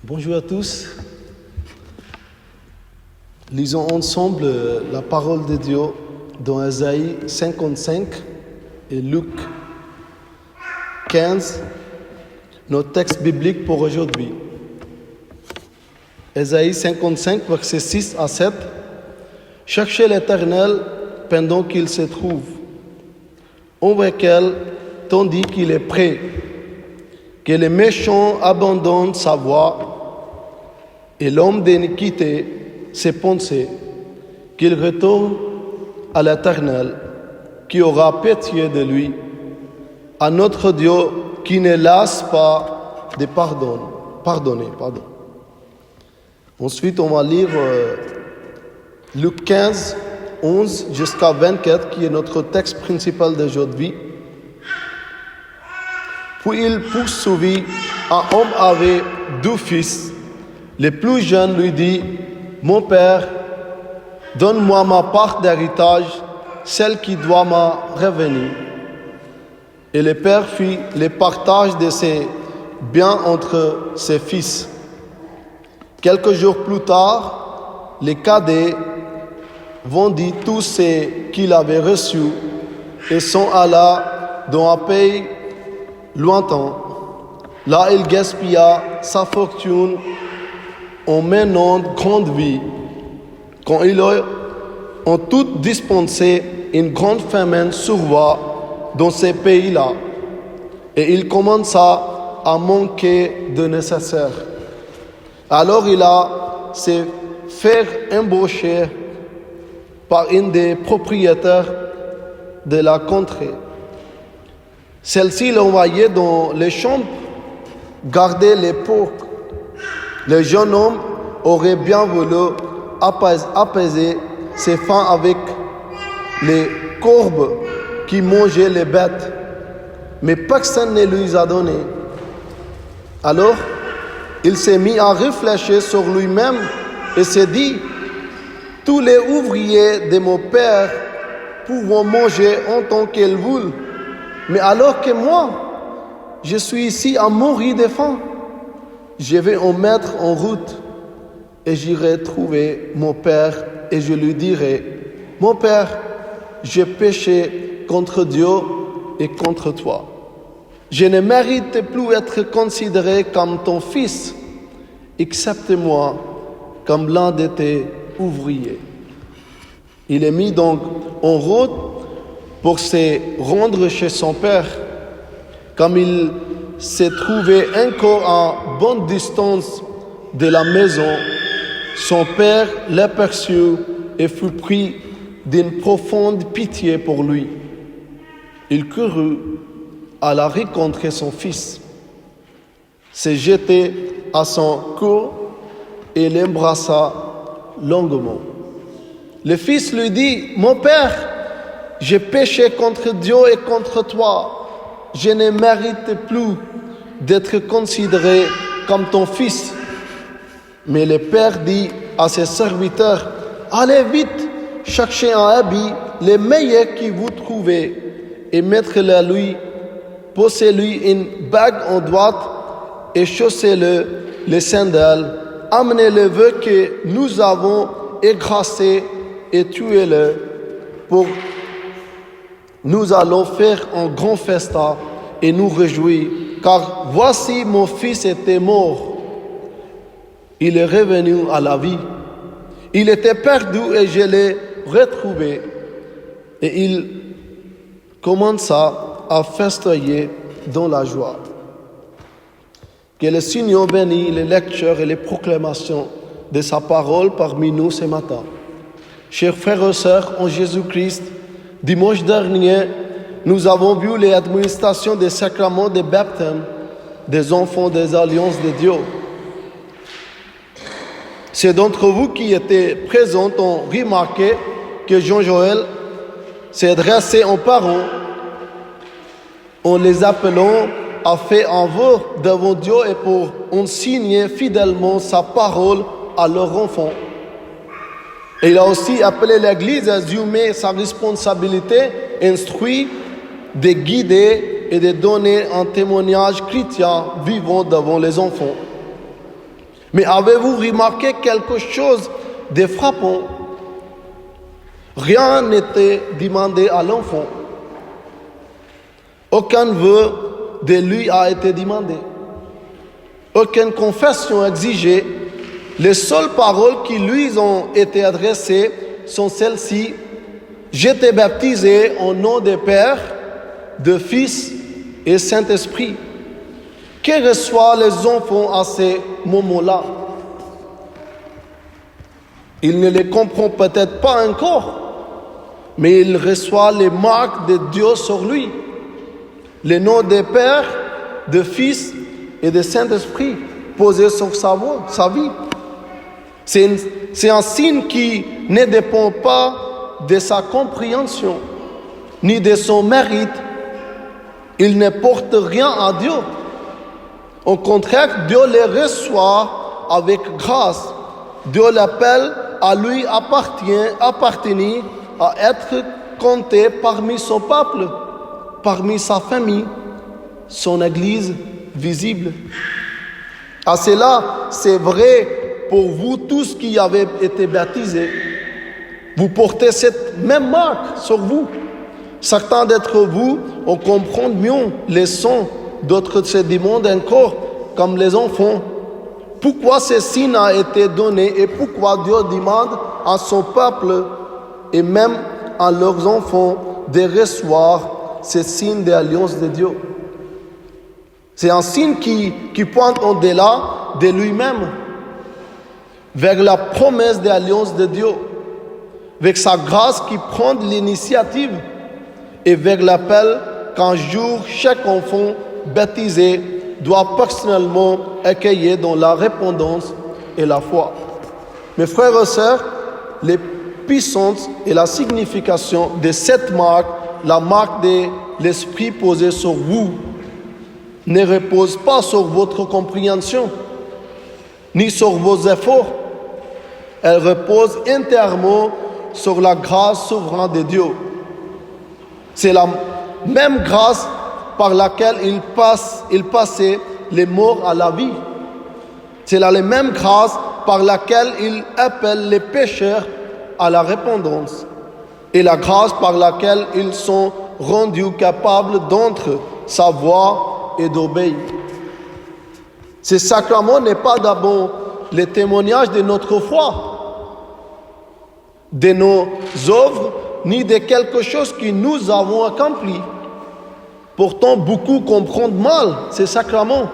Bonjour à tous. Lisons ensemble la parole de Dieu dans Ésaïe 55 et Luc 15, notre texte biblique pour aujourd'hui. Ésaïe 55, versets 6 à 7. Cherchez l'Éternel pendant qu'il se trouve, avec elle, tandis qu'il est prêt, que les méchants abandonnent sa voie et l'homme d'iniquité ses pensées, qu'il retourne à l'Éternel, qui aura pitié de lui, à notre Dieu qui ne lasse pas de pardonner. Ensuite, on va lire Luc 15, 11 jusqu'à 24, qui est notre texte principal d'aujourd'hui. Puis il poursuivit, un homme avait 2 fils. Le plus jeune lui dit, « Mon père, donne-moi ma part d'héritage, celle qui doit me revenir. » Et le père fit le partage de ses biens entre ses fils. Quelques jours plus tard, le cadet vendit tout ce qu'il avait reçu et s'en alla dans un pays lointain. Là, il gaspilla sa fortune en menant grande vie. Quand il ont tout dispensé, une grande famine survint dans ces pays-là, et il commença à manquer de nécessaire. Alors il a se fait embaucher par un des propriétaires de la contrée. Celle-ci l'envoyait dans les chambres garder les pauvres. Le jeune homme aurait bien voulu apaiser ses faim avec les courbes qui mangeaient les bêtes, mais personne ne lui a donné. Alors, il s'est mis à réfléchir sur lui-même et s'est dit, « Tous les ouvriers de mon père pourront manger en tant qu'ils veulent, mais alors que moi, je suis ici à mourir de faim. Je vais en mettre en route et j'irai trouver mon père et je lui dirai, « Mon père, j'ai péché contre Dieu et contre toi. Je ne mérite plus être considéré comme ton fils. Accepte-moi comme l'un de tes ouvriers. » Il est mis donc en route pour se rendre chez son père. Comme il se trouvait encore à bonne distance de la maison, son père l'aperçut et fut pris d'une profonde pitié pour lui. Il courut à la rencontrer son fils, se jeta à son cou et l'embrassa longuement. Le fils lui dit, « Mon père, j'ai péché contre Dieu et contre toi. Je ne mérite plus d'être considéré comme ton fils. » Mais le père dit à ses serviteurs, « Allez vite, cherchez un habit, les meilleurs que vous trouvez, et mettez-le à lui, posez-lui une bague en droite, et chaussez-le les sandales. Amenez le vœu que nous avons égrassé et tuez-le, pour nous allons faire un grand festin et nous réjouir, car voici mon fils était mort. Il est revenu à la vie. Il était perdu et je l'ai retrouvé. » Et il commença à festoyer dans la joie. Que le Seigneur bénisse les lectures et les proclamations de sa parole parmi nous ce matin. Chers frères et sœurs en Jésus-Christ, dimanche dernier, nous avons vu l'administration des sacrements de baptême des enfants des alliances de Dieu. Ceux d'entre vous qui étaient présents ont remarqué que Jean-Joël s'est adressé aux parents en les appelant à faire un vœu devant Dieu et pour enseigner fidèlement sa parole à leurs enfants. Et il a aussi appelé l'Église à assumer sa responsabilité, instruire, de guider et de donner un témoignage chrétien vivant devant les enfants. Mais avez-vous remarqué quelque chose de frappant? Rien n'était demandé à l'enfant. Aucun vœu de lui a été demandé. Aucune confession exigée. Les seules paroles qui lui ont été adressées sont celles-ci. Je t'ai baptisé au nom du Père, du Fils et Saint-Esprit. Que reçoivent les enfants à ces moments-là? Ils ne les comprennent peut-être pas encore, mais ils reçoivent les marques de Dieu sur lui. Le nom du Père, du Fils et du Saint-Esprit posé sur sa vie. C'est un signe qui ne dépend pas de sa compréhension, ni de son mérite. Il ne porte rien à Dieu. Au contraire, Dieu les reçoit avec grâce. Dieu l'appelle à lui appartenir, à être compté parmi son peuple, parmi sa famille, son Église visible. À cela, c'est vrai pour vous tous qui avez été baptisés. Vous portez cette même marque sur vous. Certains d'entre vous en comprennent mieux les sons, d'autres se demandent encore, comme les enfants, pourquoi ce signe a été donné et pourquoi Dieu demande à son peuple et même à leurs enfants de recevoir ce signe d'alliance de Dieu. C'est un signe qui pointe au-delà de lui-même, vers la promesse d'alliance de Dieu, avec sa grâce qui prend l'initiative et vers l'appel qu'un jour chaque enfant baptisé doit personnellement accueillir dans la repentance et la foi. Mes frères et sœurs, les puissances et la signification de cette marque, la marque de l'Esprit posée sur vous, ne repose pas sur votre compréhension, ni sur vos efforts. Elle repose entièrement sur la grâce souveraine de Dieu. C'est la même grâce par laquelle il passait les morts à la vie. C'est la même grâce par laquelle il appelle les pécheurs à la repentance. Et la grâce par laquelle ils sont rendus capables d'entrer sa voix et d'obéir. Ce sacrement n'est pas d'abord le témoignage de notre foi, de nos œuvres, ni de quelque chose que nous avons accompli. Pourtant, beaucoup comprennent mal ces sacrements,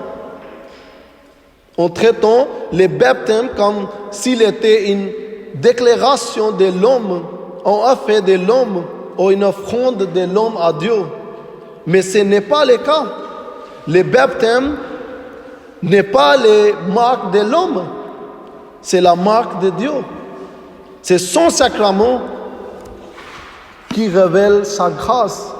en traitant les baptêmes comme s'il était une déclaration de l'homme, un fait de l'homme ou une offrande de l'homme à Dieu. Mais ce n'est pas le cas. Le baptême n'est pas les marques de l'homme, c'est la marque de Dieu. C'est son sacrement qui révèle sa grâce,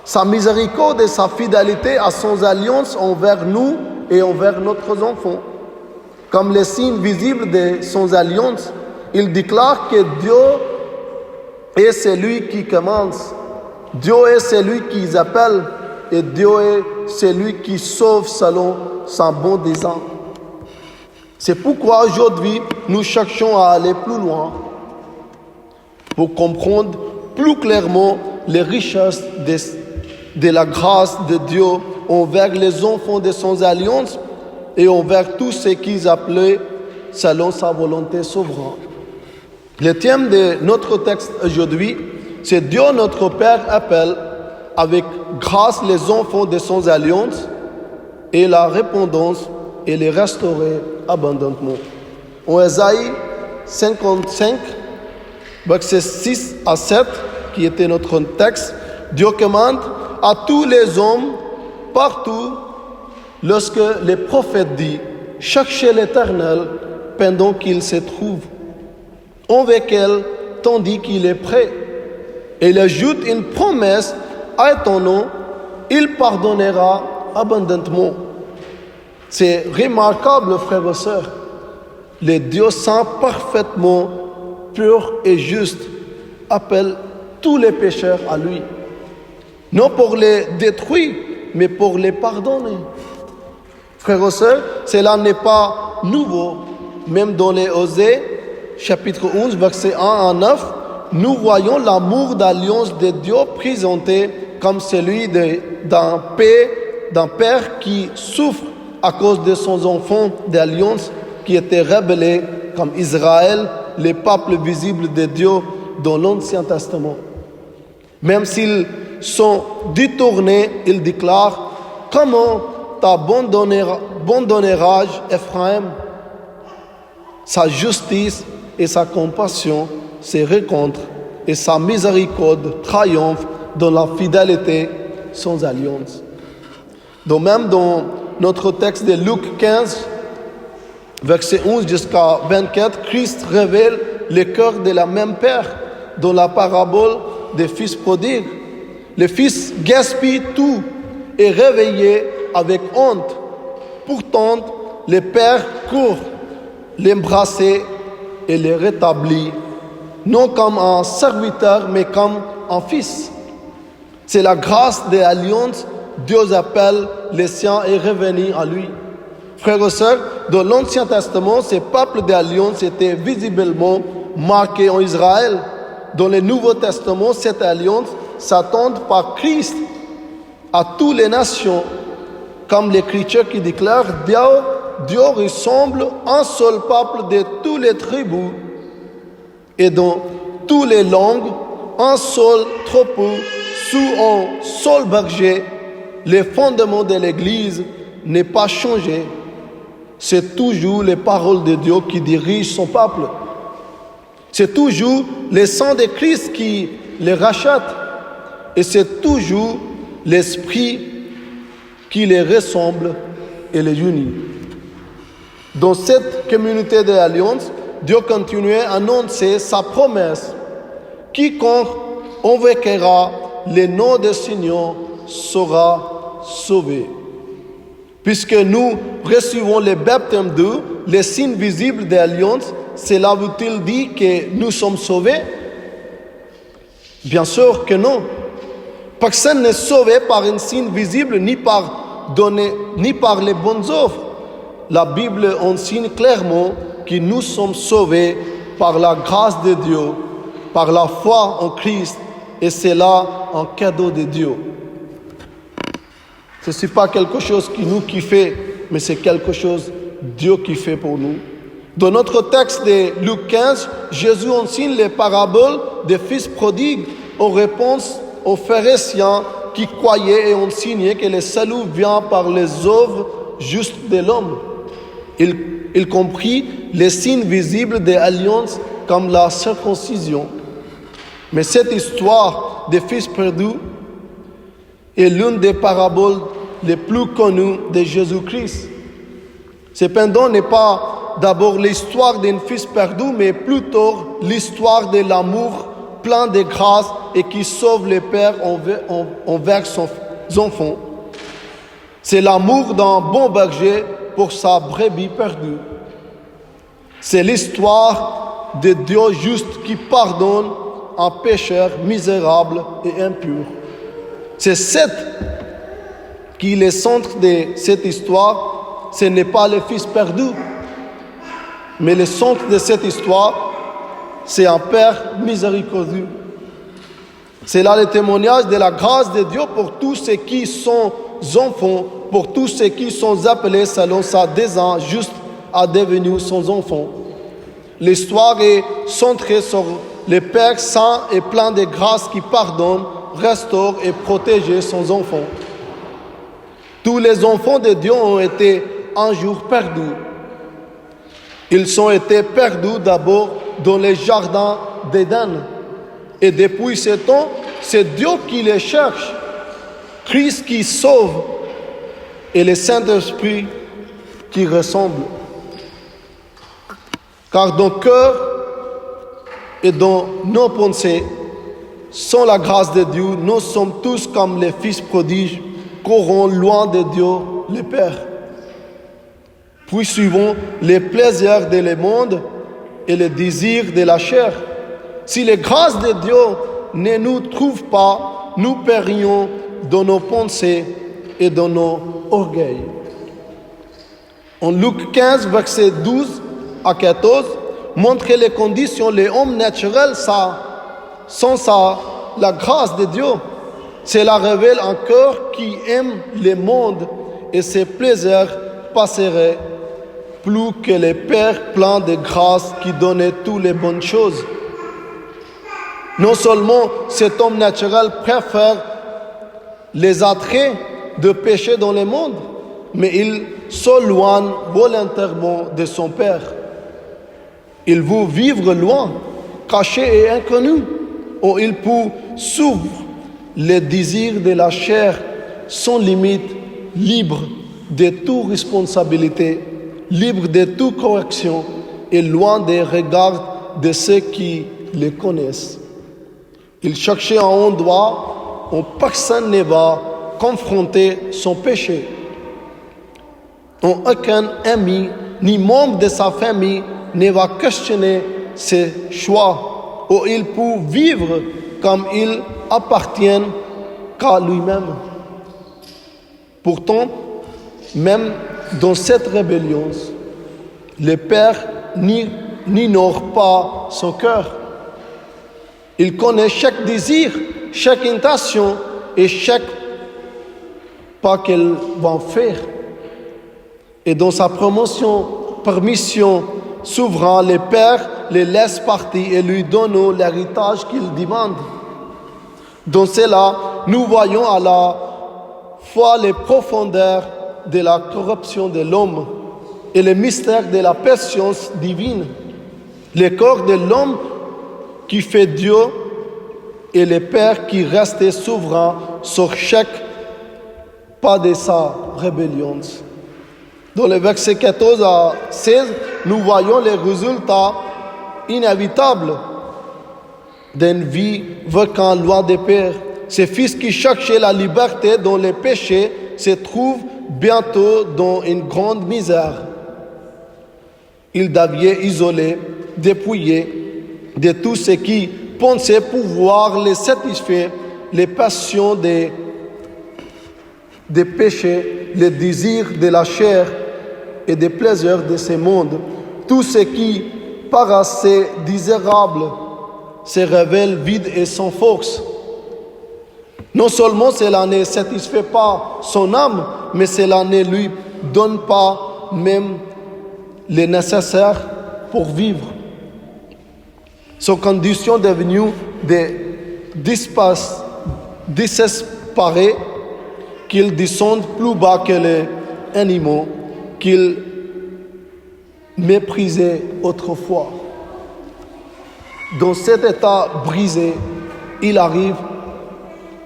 sa miséricorde et sa fidélité à son alliance envers nous et envers notre enfant. Comme le signe visible de son alliance, il déclare que Dieu est celui qui commence, Dieu est celui qui appelle et Dieu est celui qui sauve selon son bon dessein. C'est pourquoi aujourd'hui nous cherchons à aller plus loin pour comprendre plus clairement les richesses de la grâce de Dieu envers les enfants de son alliance et envers tous ceux qu'ils appelaient selon sa volonté souveraine. Le thème de notre texte aujourd'hui, c'est Dieu notre Père appelle avec grâce les enfants de son alliance et la repentance et les restaurer abondamment. En Ésaïe 55, versets 6 à 7, qui était notre texte, Dieu commande à tous les hommes, partout, lorsque les prophètes disent « Cherchez l'Éternel pendant qu'il se trouve, avec elle, tandis qu'il est prêt. » Et il ajoute une promesse à ton nom, il pardonnera abondamment. C'est remarquable, frères et sœurs. Le Dieu saint parfaitement pur et juste appelle tous les pécheurs à lui. Non pour les détruire, mais pour les pardonner. Frères et sœurs, cela n'est pas nouveau même dans les Osées, chapitre 11, versets 1 à 9, nous voyons l'amour d'alliance de Dieu présenté comme celui d'un père qui souffre à cause de son enfant d'alliance qui était rebellé comme Israël, les peuples visibles de Dieu dans l'Ancien Testament. Même s'ils sont détournés, il déclare: comment t'abandonneras, Ephraim? Sa justice et sa compassion se rencontrent et sa miséricorde triomphe dans la fidélité sans alliance. Donc même dans notre texte de Luc 15, verset 11 jusqu'à 24, Christ révèle le cœur de la même père dans la parabole des fils prodigues. Le fils gaspille tout et réveillé avec honte. Pourtant, le père court l'embrasser et le rétablit, non comme un serviteur, mais comme un fils. C'est la grâce de l'alliance. Dieu appelle les siens et revenir à lui. Frères et sœurs, dans l'Ancien Testament, ces peuples d'alliance étaient visiblement marqués en Israël. Dans le Nouveau Testament, cette alliance s'attend par Christ à toutes les nations, comme l'Écriture qui déclare: Dieu ressemble un seul peuple de toutes les tribus et dans toutes les langues, un seul troupeau sous un seul berger. Le fondement de l'Église n'est pas changé. C'est toujours les paroles de Dieu qui dirigent son peuple. C'est toujours le sang de Christ qui les rachète. Et c'est toujours l'Esprit qui les ressemble et les unit. Dans cette communauté de l'Alliance, Dieu continuait à annoncer sa promesse. Quiconque invoquera le nom du Seigneur sera sauvé. Puisque nous recevons le baptême d'eau, le signe visible de l'Alliance, cela veut-il dire que nous sommes sauvés? Bien sûr que non. Personne n'est sauvé par un signe visible ni par les bonnes œuvres. La Bible enseigne clairement que nous sommes sauvés par la grâce de Dieu, par la foi en Christ, et c'est là un cadeau de Dieu. Ce n'est pas quelque chose qui fait, mais c'est quelque chose Dieu qui fait pour nous. Dans notre texte de Luc 15, Jésus enseigne les paraboles des fils prodigues en réponse aux pharisiens qui croyaient et enseignaient que le salut vient par les œuvres justes de l'homme. Il comprit les signes visibles de l'alliance comme la circoncision. Mais cette histoire des fils perdus est l'une des paraboles les plus connues de Jésus-Christ. Cependant, n'est pas d'abord l'histoire d'un fils perdu, mais plutôt l'histoire de l'amour plein de grâce et qui sauve le père envers son enfant. C'est l'amour d'un bon berger pour sa brebis perdue. C'est l'histoire de Dieu juste qui pardonne un pécheur misérable et impur. C'est qui est le centre de cette histoire. Ce n'est pas le fils perdu, mais le centre de cette histoire, c'est un Père miséricordieux. C'est là le témoignage de la grâce de Dieu pour tous ceux qui sont enfants, pour tous ceux qui sont appelés selon sa dessein juste à devenir son enfant. L'histoire est centrée sur le Père saint et plein de grâce qui pardonne, restaure et protège son enfant. Tous les enfants de Dieu ont été un jour perdus. Ils ont été perdus d'abord dans les jardins d'Éden. Et depuis ce temps, c'est Dieu qui les cherche, Christ qui sauve et le Saint-Esprit qui ressemble. Car dans le cœur et dans nos pensées, sans la grâce de Dieu, nous sommes tous comme les fils prodiges, courant loin de Dieu, le Père. Puis suivons les plaisirs de le monde et les désirs de la chair. Si les grâces de Dieu ne nous trouvent pas, nous périons dans nos pensées et dans nos orgueils. En Luc 15, verset 12, à 14 montre les conditions, les hommes naturels, la grâce de Dieu. Cela révèle un cœur qui aime le monde et ses plaisirs passeraient plus que les pères pleins de grâce qui donnaient toutes les bonnes choses. Non seulement cet homme naturel préfère les attraits de péché dans le monde, mais il s'éloigne volontairement de son Père. Il veut vivre loin, caché et inconnu, où il peut suivre les désirs de la chair sans limite, libre de toute responsabilité, libre de toute correction et loin des regards de ceux qui le connaissent. Il cherchait un endroit où personne ne va confronter son péché. Où aucun ami ni membre de sa famille ne va questionner ses choix, où il peut vivre comme il appartient qu'à lui-même. Pourtant, même dans cette rébellion, le Père n'ignore pas son cœur. Il connaît chaque désir, chaque intention et chaque pas qu'elle va faire. Et dans sa permission souveraine, le Père les laisse partir et lui donne l'héritage qu'il demande. Dans cela, nous voyons à la fois les profondeurs de la corruption de l'homme et le mystère de la patience divine. Le corps de l'homme qui fait Dieu et le Père qui reste souverain sur chaque pas de sa rébellion. Dans les versets 14 à 16, nous voyons les résultats inévitables d'une vie vivant loin des pères. Ces fils qui cherchaient la liberté dans les péchés se trouvent bientôt dans une grande misère. Ils deviennent isolés, dépouillés de tout ce qui pensait pouvoir les satisfaire, les passions des péchés, les désirs de la chair et des plaisirs de ce monde. Tout ce qui paraissait désirable se révèle vide et sans force. Non seulement cela ne satisfait pas son âme, mais cela ne lui donne pas même le nécessaire pour vivre. Son condition devenue désespérée, qu'il descende plus bas que les animaux qu'il méprisait autrefois. Dans cet état brisé, il arrive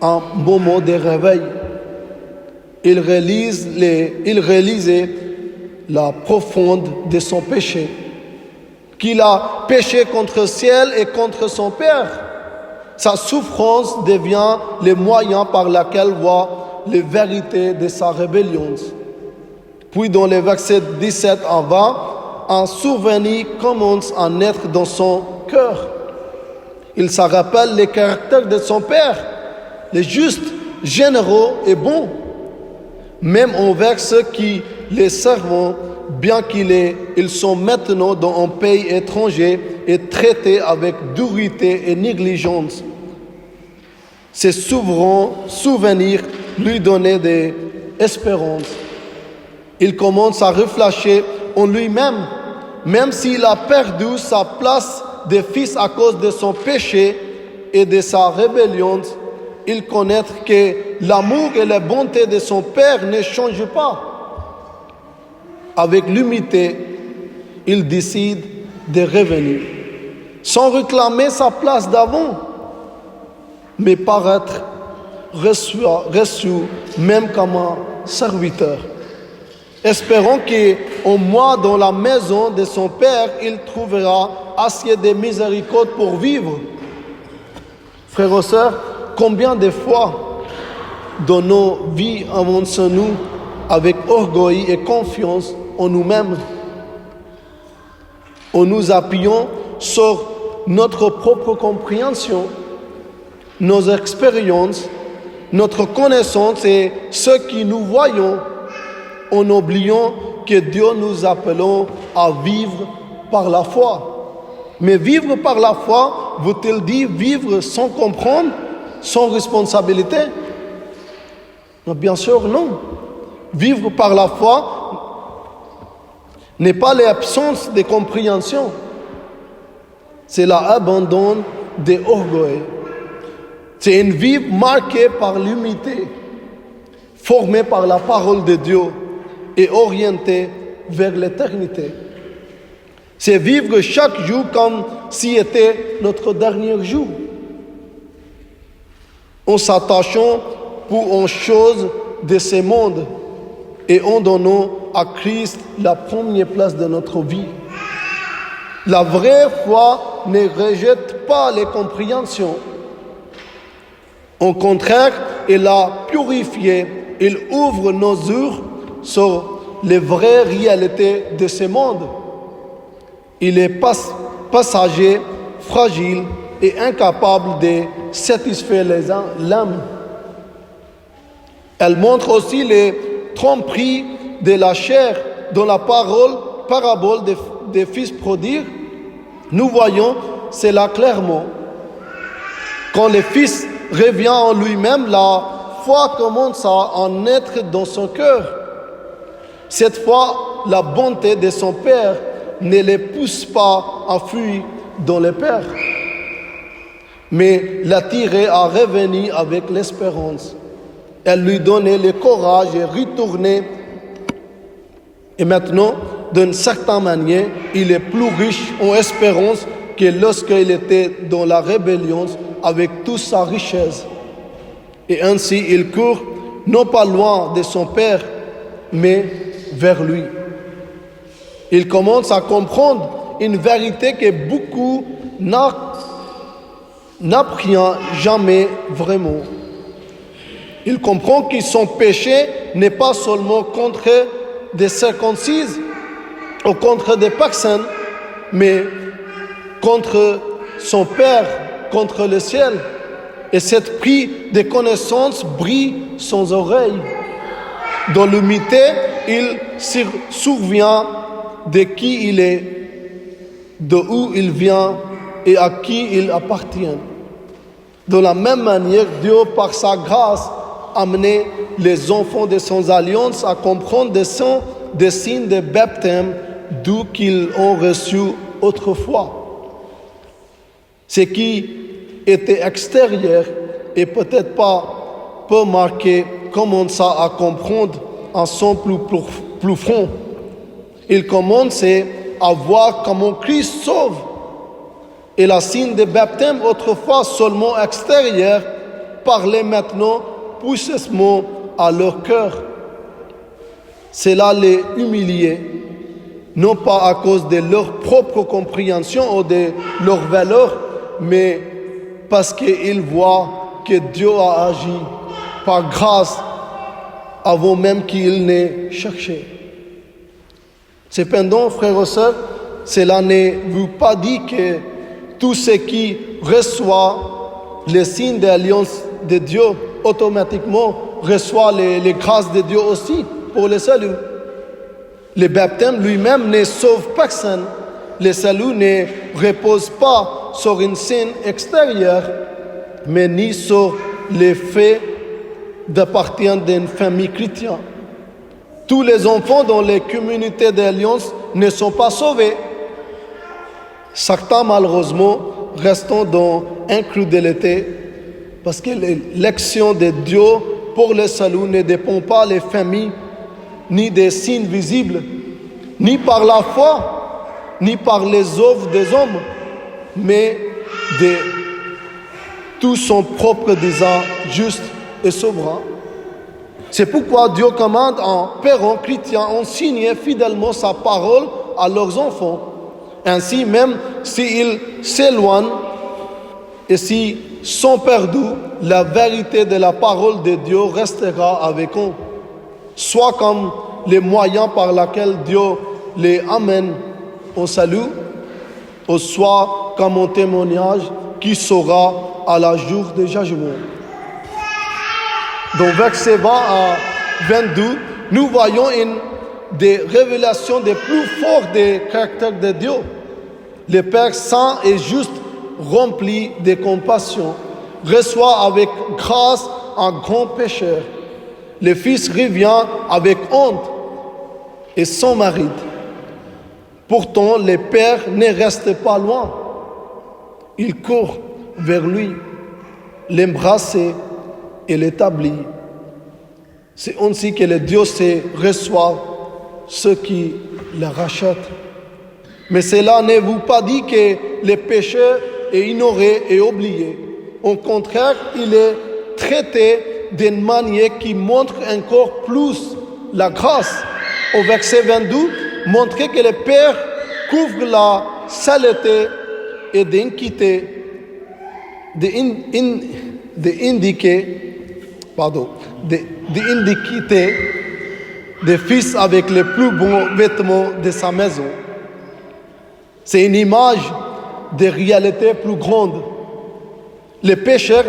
un moment de réveil. Il réalisait la profonde de son péché, qu'il a péché contre le ciel et contre son Père. Sa souffrance devient le moyen par lequel voit les vérités de sa rébellion. Puis dans les versets 17 à 20, un souvenir commence à naître dans son cœur. Il se rappelle le caractère de son Père, le juste, généreux et bon, même envers ceux qui les servent, bien qu'ils sont maintenant dans un pays étranger et traités avec dureté et négligence. Ces souvenirs lui donnaient des espérances. Il commence à réfléchir en lui-même, même s'il a perdu sa place de fils à cause de son péché et de sa rébellion, il connaît que l'amour et la bonté de son Père ne changent pas. Avec l'humilité, il décide de revenir, sans réclamer sa place d'avant, mais paraître reçu même comme un serviteur. Espérons qu'au moins dans la maison de son Père, il trouvera assez de miséricorde pour vivre. Frères et sœurs, combien de fois dans nos vies avançons-nous avec orgueil et confiance en nous-mêmes, en nous appuyant sur notre propre compréhension, nos expériences, notre connaissance et ce que nous voyons, en oubliant que Dieu nous appelle à vivre par la foi. Mais vivre par la foi, veut-il dire vivre sans comprendre, sans responsabilité? Non, bien sûr, non. Vivre par la foi n'est pas l'absence de compréhension. C'est l'abandon de l'orgueil. C'est une vie marquée par l'humilité, formée par la parole de Dieu et orientée vers l'éternité. C'est vivre chaque jour comme si c'était notre dernier jour, en s'attachant aux choses de ce monde et en donnant à Christ la première place de notre vie. La vraie foi ne rejette pas les compréhensions. Au contraire, elle a purifié, elle ouvre nos yeux sur les vraies réalités de ce monde. Il est passager, fragile et incapable de satisfaire l'âme. Elle montre aussi les tromperies de la chair dans la parabole des fils prodiges. Nous voyons cela clairement. Quand le fils revient en lui-même, la foi commence à en naître dans son cœur. Cette fois, la bonté de son père ne les pousse pas à fuir dans le père, mais l'attirer à revenir avec l'espérance. Elle lui donnait le courage de retourner. Et maintenant, d'une certaine manière, il est plus riche en espérance que lorsqu'il était dans la rébellion avec toute sa richesse. Et ainsi, il court non pas loin de son père, mais vers lui. Il commence à comprendre une vérité que beaucoup n'apprennent jamais vraiment. Il comprend que son péché n'est pas seulement contre des circoncises ou contre des personnes, mais contre son Père, contre le ciel. Et cette prix de connaissance brille sans oreille. Dans l'humilité, il se souvient de qui il est, de où il vient et à qui il appartient. De la même manière, Dieu, par sa grâce, a amené les enfants de son alliance à comprendre des signes de baptême d'où qu'ils ont reçu autrefois. Ce qui était extérieur et peut-être pas peu marqué commença à comprendre en son plus profond. Il commençait à voir comment Christ sauve. Et la signe de baptême autrefois seulement extérieur parlait maintenant poussement à leur cœur. Cela les humiliait, non pas à cause de leur propre compréhension ou de leur valeur, mais parce qu'ils voient que Dieu a agi par grâce avant même qu'ils n'aient cherché. Cependant, frères et sœurs, cela ne veut pas dire que tout ce qui reçoit les signes d'alliance de Dieu automatiquement reçoit les grâces de Dieu aussi pour le salut. Le baptême lui-même ne sauve personne. Le salut ne repose pas sur une scène extérieure, mais ni sur le fait d'appartenir d'une famille chrétienne. Tous les enfants dans les communautés d'alliance ne sont pas sauvés. Certains, malheureusement, restent dans l'incrédulité parce que l'élection de Dieu pour le salut ne dépend pas des familles, ni des signes visibles, ni par la foi, ni par les œuvres des hommes, mais de tout son propre désir juste et souverain. C'est pourquoi Dieu commande aux parents chrétiens d'enseigner fidèlement sa parole à leurs enfants. Ainsi, même s'ils s'éloignent et s'ils sont perdus, la vérité de la parole de Dieu restera avec eux, soit comme les moyens par lesquels Dieu les amène au salut, ou soit comme un témoignage qui sera à la jour du jugement. Dans versets 20 à 22, nous voyons une des révélations des plus fortes des caractères de Dieu. le Père saint et juste, rempli de compassion, reçoit avec grâce un grand pécheur. Le Fils revient avec honte et sans mérite. Pourtant, le Père ne reste pas loin. Il court vers lui, l'embrasser et l'établit. C'est ainsi que le Dieu reçoit ceux qui le rachètent. Mais cela ne vous pas dit que le péché est ignoré et oublié. Au contraire, il est traité d'une manière qui montre encore plus la grâce. Au verset 22, montrer que le Père couvre la saleté et d'iniquité des fils avec les plus beaux vêtements de sa maison. C'est une image de réalité plus grande. Le pécheur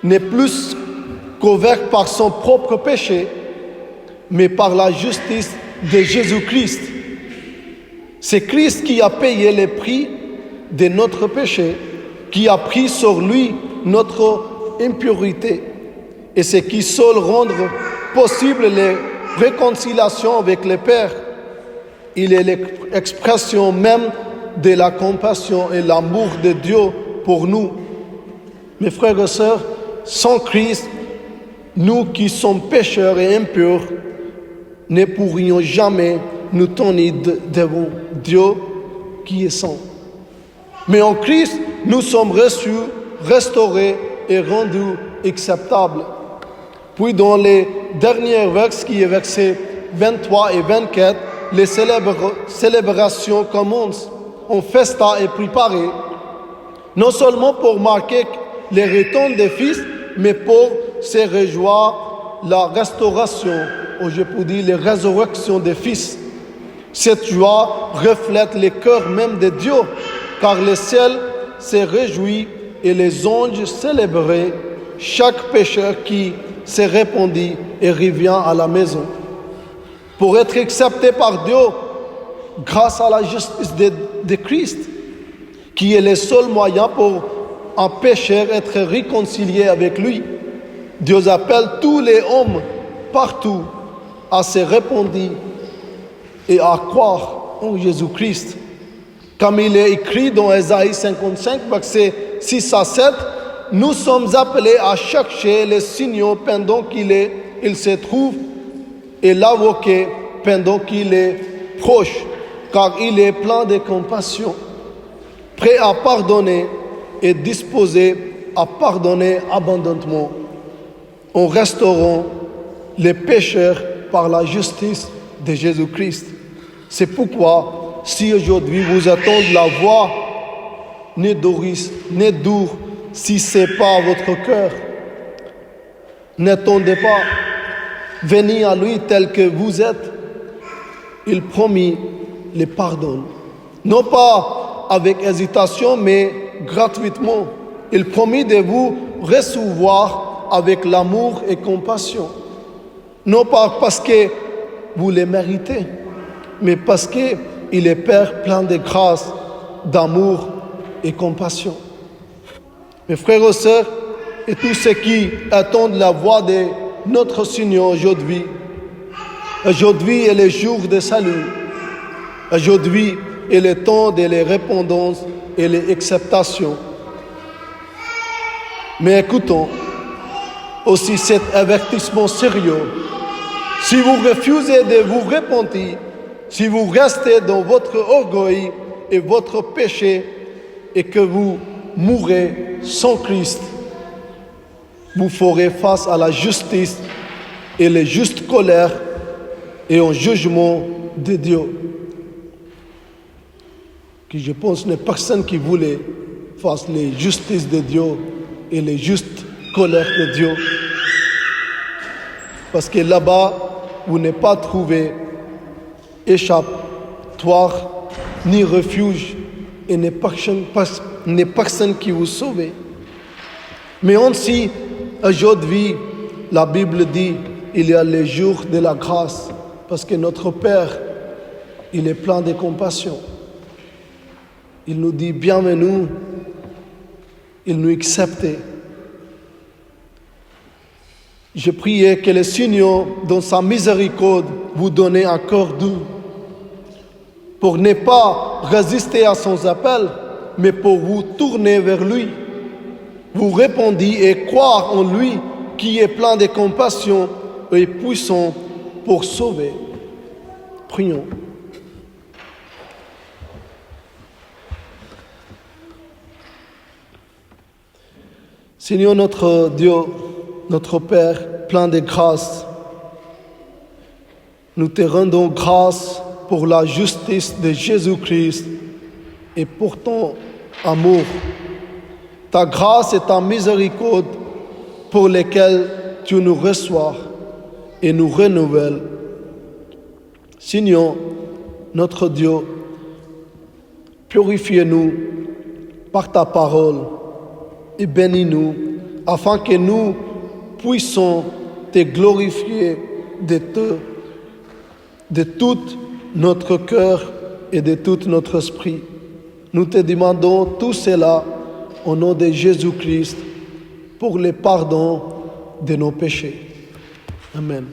n'est plus couvert par son propre péché, mais par la justice de Jésus-Christ. C'est Christ qui a payé le prix de notre péché, qui a pris sur lui notre impurité. Et c'est qui seul rend possible la réconciliation avec le Père. Il est l'expression même de la compassion et l'amour de Dieu pour nous. Mes frères et sœurs, sans Christ, nous qui sommes pécheurs et impurs, ne pourrions jamais nous tenir devant Dieu qui est saint. Mais en Christ, nous sommes reçus, restaurés et rendus acceptables. Puis dans les derniers versets, qui est versets 23 et 24, les célébrations commencent. Un festin est préparé, non seulement pour marquer le retour des fils, mais pour se réjouir la restauration, ou je peux dire la résurrection des fils. Cette joie reflète le cœur même de Dieu, car le ciel se réjouit et les anges célèbrent chaque pécheur qui se répandit et revient à la maison. Pour être accepté par Dieu, grâce à la justice de Christ, qui est le seul moyen pour un pécheur être réconcilié avec lui, Dieu appelle tous les hommes partout à se répandre et à croire en Jésus-Christ. Comme il est écrit dans Ésaïe 55, versets 6 à 7, nous sommes appelés à chercher les signaux pendant il se trouve et l'invoquer pendant qu'il est proche, car il est plein de compassion, prêt à pardonner et disposé à pardonner abondamment, en restaurant les pécheurs par la justice de Jésus-Christ. C'est pourquoi, si aujourd'hui vous attendez la voix, ne dur si ce n'est pas votre cœur. N'attendez pas. Venez à lui tel que vous êtes. Il promet le pardon. Non pas avec hésitation, mais gratuitement. Il promet de vous recevoir avec l'amour et compassion. Non pas parce que vous le méritez, mais parce qu'il est Père plein de grâce, d'amour et compassion. Mes frères et sœurs, et tous ceux qui attendent la voix de notre Seigneur aujourd'hui, aujourd'hui est le jour de salut. Aujourd'hui est le temps de la répondance et de l'acceptation. Mais écoutons aussi cet avertissement sérieux. Si vous refusez de vous repentir, si vous restez dans votre orgueil et votre péché et que vous mourrez sans Christ, vous ferez face à la justice et la juste colère et au jugement de Dieu. Que je pense qu'il n'y a personne qui voulait face à la justice de Dieu et la juste colère de Dieu. Parce que là-bas, vous n'avez pas trouvé échappatoire ni refuge et n'est personne qui vous sauve. Mais aussi, aujourd'hui, la Bible dit il y a les jours de la grâce, parce que notre Père, il est plein de compassion. Il nous dit bienvenue, il nous accepte. Je prie que le Seigneur, dans sa miséricorde, vous donne un cœur doux pour ne pas résister à son appel, mais pour vous tourner vers lui. Vous répondre et croire en lui qui est plein de compassion et puissant pour sauver. Prions. Seigneur notre Dieu, notre Père, plein de grâce, nous te rendons grâce pour la justice de Jésus-Christ et pour ton amour, ta grâce et ta miséricorde pour lesquelles tu nous reçois et nous renouvelles. Seigneur, notre Dieu, purifie-nous par ta parole et bénis-nous afin que nous puissions te glorifier de tout notre cœur et de tout notre esprit. Nous te demandons tout cela au nom de Jésus-Christ pour le pardon de nos péchés. Amen.